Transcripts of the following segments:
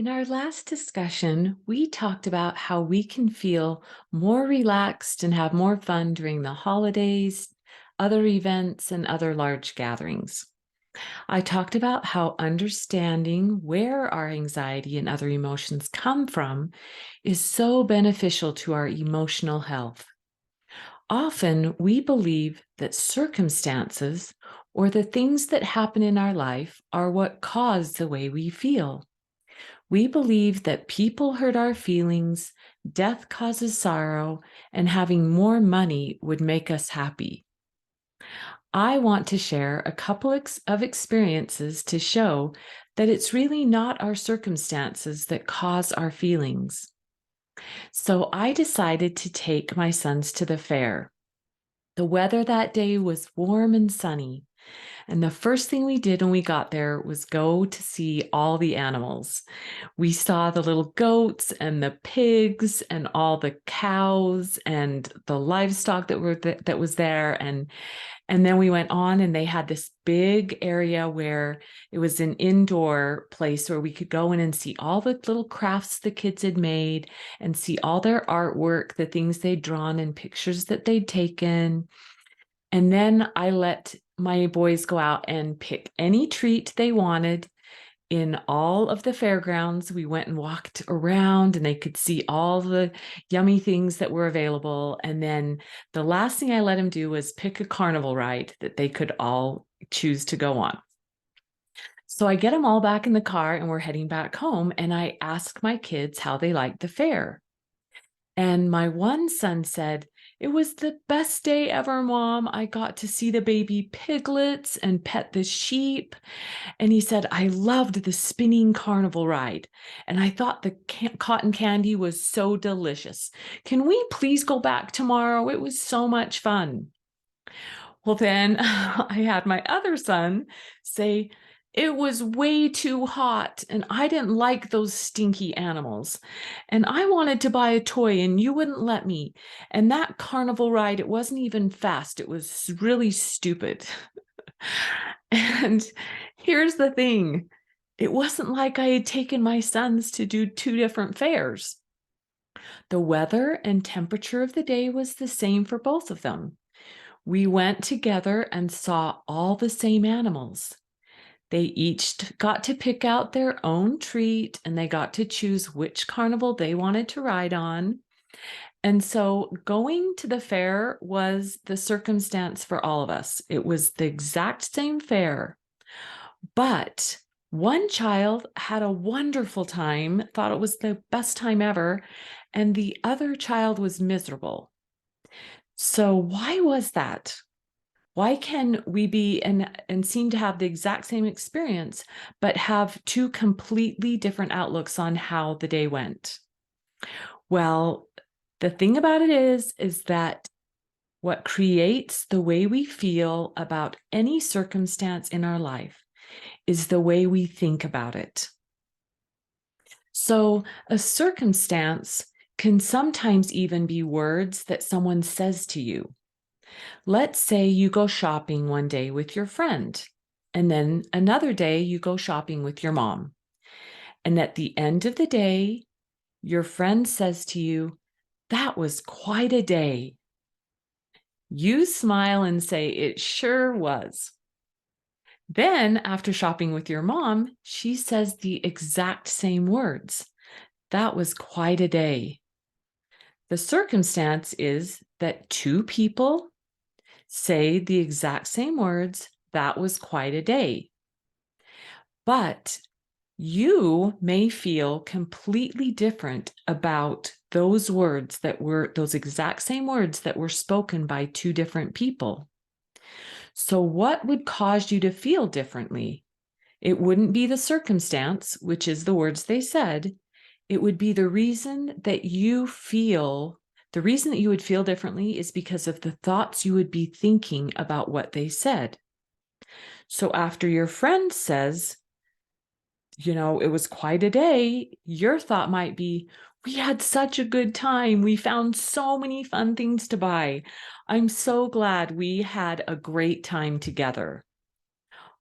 In our last discussion, we talked about how we can feel more relaxed and have more fun during the holidays, other events, and other large gatherings. I talked about how understanding where our anxiety and other emotions come from is so beneficial to our emotional health. Often, we believe that circumstances or the things that happen in our life are what cause the way we feel. We believe that people hurt our feelings, death causes sorrow, and having more money would make us happy. I want to share a couple of experiences to show that it's really not our circumstances that cause our feelings. So I decided to take my sons to the fair. The weather that day was warm and sunny, and the first thing we did when we got there was go to see all the animals. We saw the little goats and the pigs and all the cows and the livestock that was there, and then we went on and they had this big area where it was an indoor place where we could go in and see all the little crafts the kids had made and see all their artwork, the things they'd drawn and pictures that they'd taken. And then I let my boys go out and pick any treat they wanted in all of the fairgrounds. We went and walked around and they could see all the yummy things that were available. And then the last thing I let them do was pick a carnival ride that they could all choose to go on. So I get them all back in the car and we're heading back home. And I ask my kids how they liked the fair. And my one son said, "It was the best day ever, Mom. I got to see the baby piglets and pet the sheep." And he said, "I loved the spinning carnival ride. And I thought the cotton candy was so delicious. Can we please go back tomorrow? It was so much fun." Well, then I had my other son say, "It was way too hot, and I didn't like those stinky animals. And I wanted to buy a toy, and you wouldn't let me. And that carnival ride, it wasn't even fast. It was really stupid." And here's the thing. It wasn't like I had taken my sons to do two different fairs. The weather and temperature of the day was the same for both of them. We went together and saw all the same animals. They each got to pick out their own treat and they got to choose which carnival they wanted to ride on. And so going to the fair was the circumstance for all of us. It was the exact same fair, but one child had a wonderful time, thought it was the best time ever, and the other child was miserable. So why was that? Why can we be and seem to have the exact same experience, but have two completely different outlooks on how the day went? Well, the thing about it is that what creates the way we feel about any circumstance in our life is the way we think about it. So a circumstance can sometimes even be words that someone says to you. Let's say you go shopping one day with your friend, and then another day you go shopping with your mom. And at the end of the day, your friend says to you, "That was quite a day." You smile and say, "It sure was." Then, after shopping with your mom, she says the exact same words. "That was quite a day." The circumstance is that two people say the exact same words, "That was quite a day." But you may feel completely different about those exact same words that were spoken by two different people. So, what would cause you to feel differently? It wouldn't be the circumstance, which is the words they said. It would be the reason that the reason that you would feel differently is because of the thoughts you would be thinking about what they said. So after your friend says, "It was quite a day," your thought might be, "We had such a good time. We found so many fun things to buy. I'm so glad we had a great time together."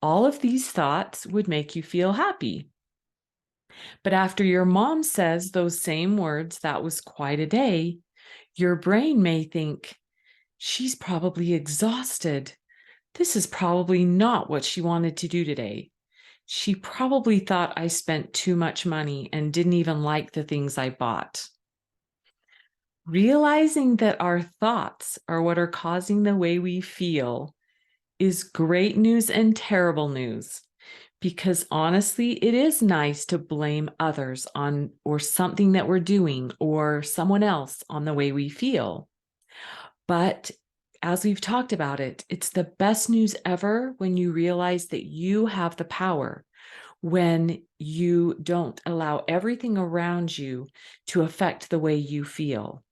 All of these thoughts would make you feel happy. But after your mom says those same words, "That was quite a day," your brain may think, "She's probably exhausted. This is probably not what she wanted to do today. She probably thought I spent too much money and didn't even like the things I bought." Realizing that our thoughts are what are causing the way we feel is great news and terrible news. Because honestly, it is nice to blame others on or something that we're doing or someone else on the way we feel. But as we've talked about it, it's the best news ever when you realize that you have the power, when you don't allow everything around you to affect the way you feel.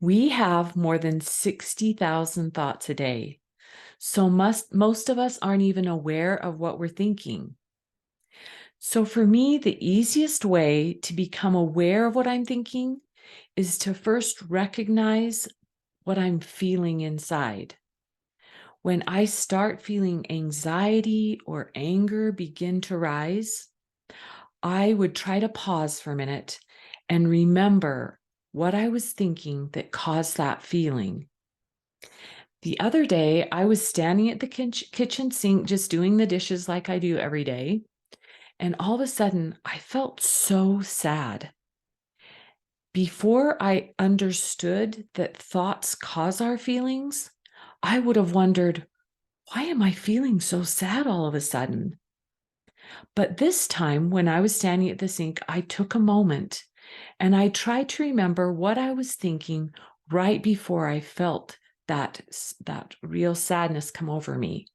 We have more than 60,000 thoughts a day. So most of us aren't even aware of what we're thinking. So for me, the easiest way to become aware of what I'm thinking is to first recognize what I'm feeling inside. When I start feeling anxiety or anger begin to rise, I would try to pause for a minute and remember what I was thinking that caused that feeling. The other day, I was standing at the kitchen sink just doing the dishes like I do every day. And all of a sudden, I felt so sad. Before I understood that thoughts cause our feelings, I would have wondered, why am I feeling so sad all of a sudden? But this time, when I was standing at the sink, I took a moment and I tried to remember what I was thinking right before I felt that real sadness come over me.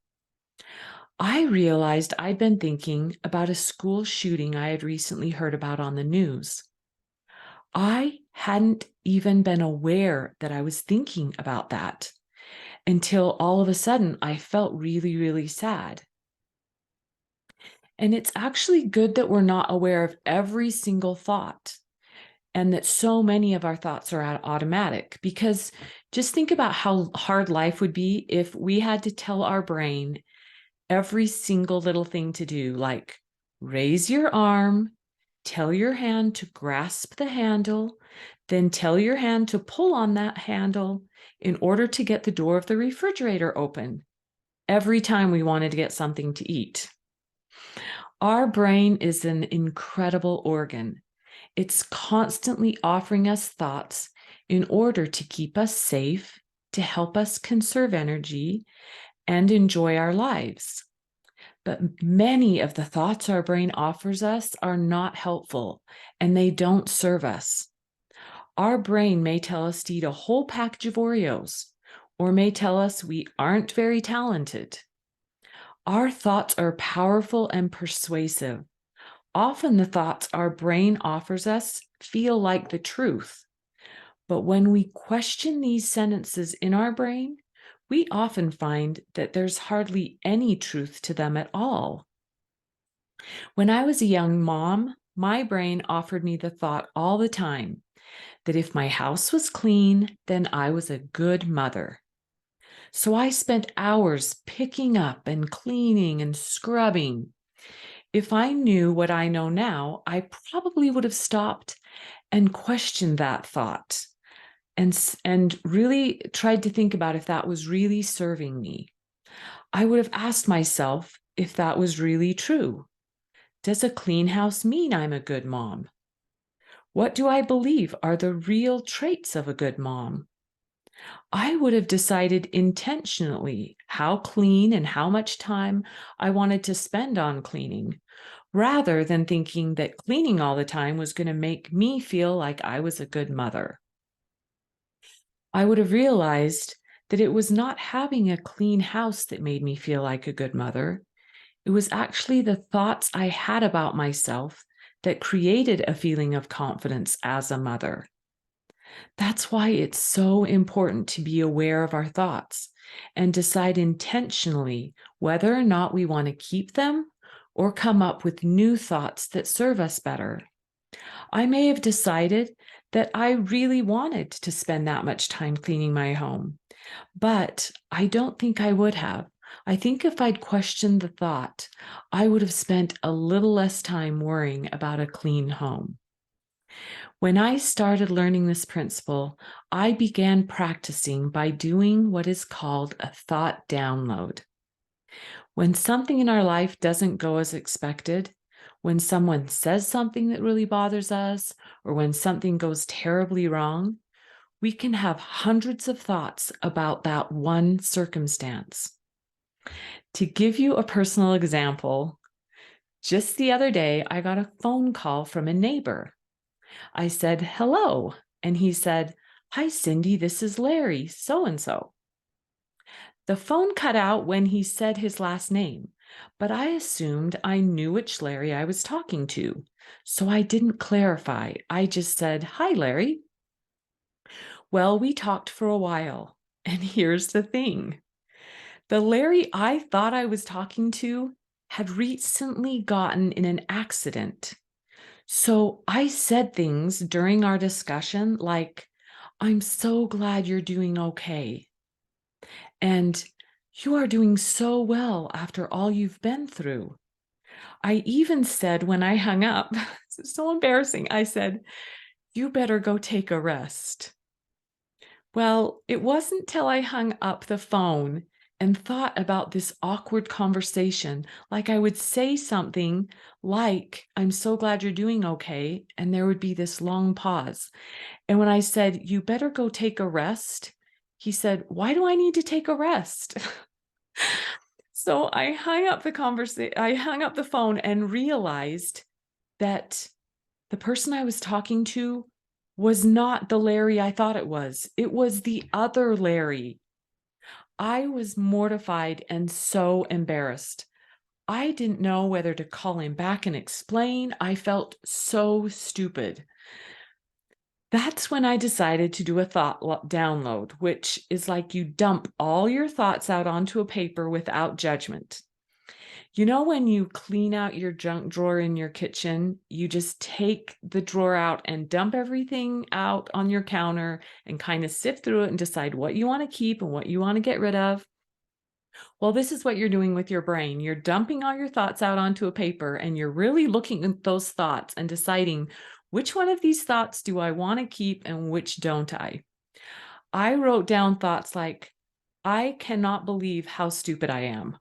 I realized I'd been thinking about a school shooting I had recently heard about on the news. I hadn't even been aware that I was thinking about that until all of a sudden I felt really, really sad. And it's actually good that we're not aware of every single thought and that so many of our thoughts are automatic, because just think about how hard life would be if we had to tell our brain every single little thing to do, like raise your arm, tell your hand to grasp the handle, then tell your hand to pull on that handle in order to get the door of the refrigerator open every time we wanted to get something to eat. Our brain is an incredible organ. It's constantly offering us thoughts in order to keep us safe, to help us conserve energy, and enjoy our lives. But many of the thoughts our brain offers us are not helpful and they don't serve us. Our brain may tell us to eat a whole package of Oreos or may tell us we aren't very talented. Our thoughts are powerful and persuasive. Often the thoughts our brain offers us feel like the truth. But when we question these sentences in our brain, we often find that there's hardly any truth to them at all. When I was a young mom, my brain offered me the thought all the time that if my house was clean, then I was a good mother. So I spent hours picking up and cleaning and scrubbing. If I knew what I know now, I probably would have stopped and questioned that thought and really tried to think about if that was really serving me. I would have asked myself if that was really true. Does a clean house mean I'm a good mom? What do I believe are the real traits of a good mom? I would have decided intentionally how clean and how much time I wanted to spend on cleaning, rather than thinking that cleaning all the time was going to make me feel like I was a good mother. I would have realized that it was not having a clean house that made me feel like a good mother. It was actually the thoughts I had about myself that created a feeling of confidence as a mother. That's why it's so important to be aware of our thoughts and decide intentionally whether or not we want to keep them or come up with new thoughts that serve us better. I may have decided that I really wanted to spend that much time cleaning my home, but I don't think I would have. I think if I'd questioned the thought, I would have spent a little less time worrying about a clean home. When I started learning this principle, I began practicing by doing what is called a thought download. When something in our life doesn't go as expected, when someone says something that really bothers us, or when something goes terribly wrong, we can have hundreds of thoughts about that one circumstance. To give you a personal example, just the other day, I got a phone call from a neighbor. I said, hello. And he said, hi, Cindy, this is Larry, so and so. The phone cut out when he said his last name, but I assumed I knew which Larry I was talking to. So I didn't clarify. I just said, hi, Larry. Well, we talked for a while. And here's the thing. The Larry I thought I was talking to had recently gotten in an accident. So I said things during our discussion like, I'm so glad you're doing okay. And you are doing so well after all you've been through. I even said when I hung up, this is so embarrassing, I said, you better go take a rest. Well, it wasn't till I hung up the phone and thought about this awkward conversation, like I would say something like, I'm so glad you're doing okay. And there would be this long pause. And when I said, you better go take a rest, he said, why do I need to take a rest? So I hung up the phone and realized that the person I was talking to was not the Larry I thought it was. It was the other Larry. I was mortified and so embarrassed. I didn't know whether to call him back and explain. I felt so stupid. That's when I decided to do a thought download, which is like you dump all your thoughts out onto a paper without judgment. You know, when you clean out your junk drawer in your kitchen, you just take the drawer out and dump everything out on your counter and kind of sift through it and decide what you want to keep and what you want to get rid of. Well, this is what you're doing with your brain. You're dumping all your thoughts out onto a paper and you're really looking at those thoughts and deciding which one of these thoughts do I want to keep and which don't I? I wrote down thoughts like, I cannot believe how stupid I am.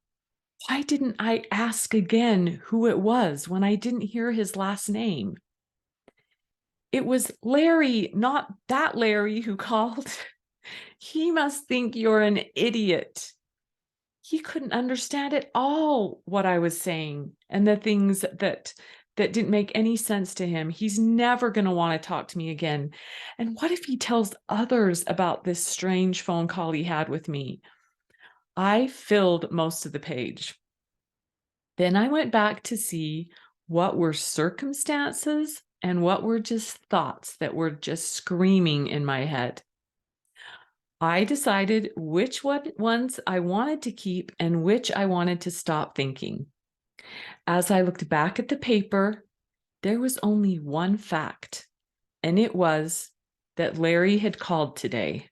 Why didn't I ask again who it was when I didn't hear his last name? It was Larry, not that Larry who called. He must think you're an idiot. He couldn't understand at all what I was saying and the things that didn't make any sense to him. He's never going to want to talk to me again. And what if he tells others about this strange phone call he had with me? I filled most of the page. Then I went back to see what were circumstances and what were just thoughts that were just screaming in my head. I decided which ones I wanted to keep and which I wanted to stop thinking. As I looked back at the paper, there was only one fact, and it was that Larry had called today.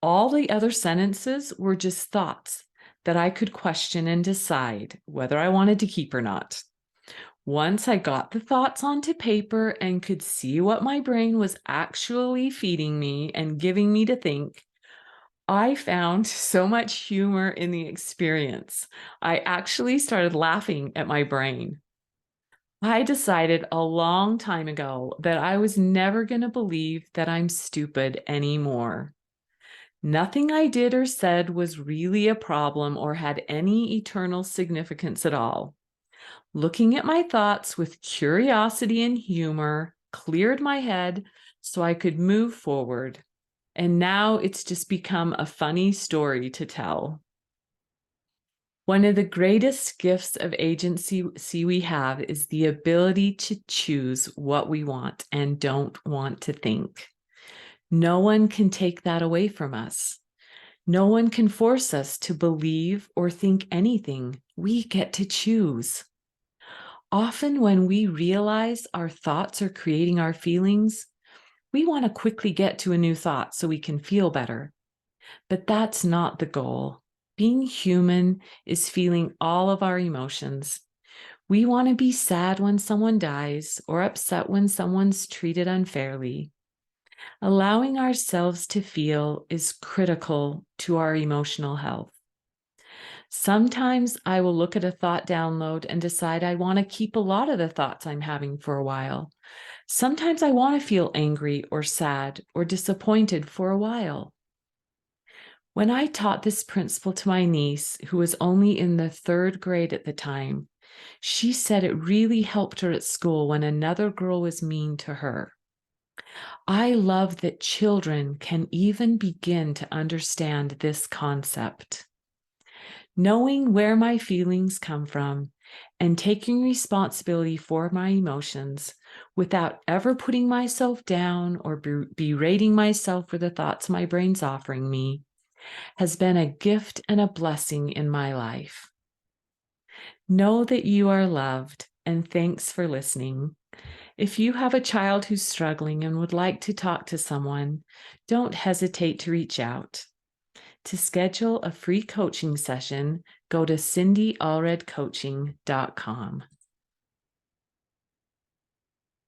All the other sentences were just thoughts that I could question and decide whether I wanted to keep or not. Once I got the thoughts onto paper and could see what my brain was actually feeding me and giving me to think, I found so much humor in the experience. I actually started laughing at my brain. I decided a long time ago that I was never going to believe that I'm stupid anymore. Nothing I did or said was really a problem or had any eternal significance at all. Looking at my thoughts with curiosity and humor cleared my head so I could move forward. And now it's just become a funny story to tell. One of the greatest gifts of agency we have is the ability to choose what we want and don't want to think. No one can take that away from us. No one can force us to believe or think anything. We get to choose. Often when we realize our thoughts are creating our feelings, we want to quickly get to a new thought so we can feel better. But that's not the goal. Being human is feeling all of our emotions. We want to be sad when someone dies or upset when someone's treated unfairly. Allowing ourselves to feel is critical to our emotional health. Sometimes I will look at a thought download and decide I want to keep a lot of the thoughts I'm having for a while. Sometimes I want to feel angry or sad or disappointed for a while. When I taught this principle to my niece, who was only in the 3rd grade at the time, she said it really helped her at school when another girl was mean to her. I love that children can even begin to understand this concept. Knowing where my feelings come from and taking responsibility for my emotions without ever putting myself down or berating myself for the thoughts my brain's offering me has been a gift and a blessing in my life. Know that you are loved, and thanks for listening. If you have a child who's struggling and would like to talk to someone, don't hesitate to reach out. To schedule a free coaching session, go to cindyallredcoaching.com.